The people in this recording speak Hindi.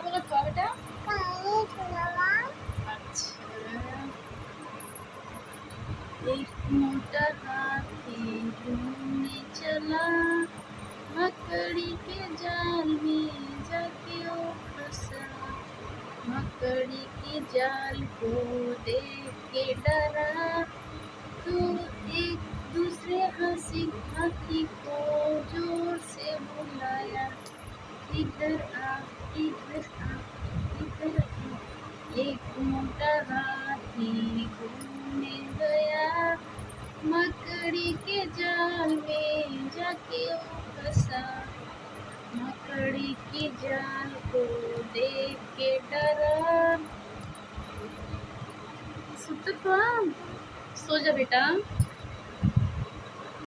बोला था बेटा? अच्छा। एक मोटा हाथी घूमने चला, मकड़ी के जाल में जाके ओ फंसा। मकड़ी के जाल को देख के डरा, तो एक दूसरे हाथी को जोर से बुलाया, इधर आ, इधर आ, इधर आ। एक मोटा हाथी घूमने गया, मकड़ी के जाल में जाके वो फंसा। मकड़ी की जाल को देख के डरा। सो जा बेटा।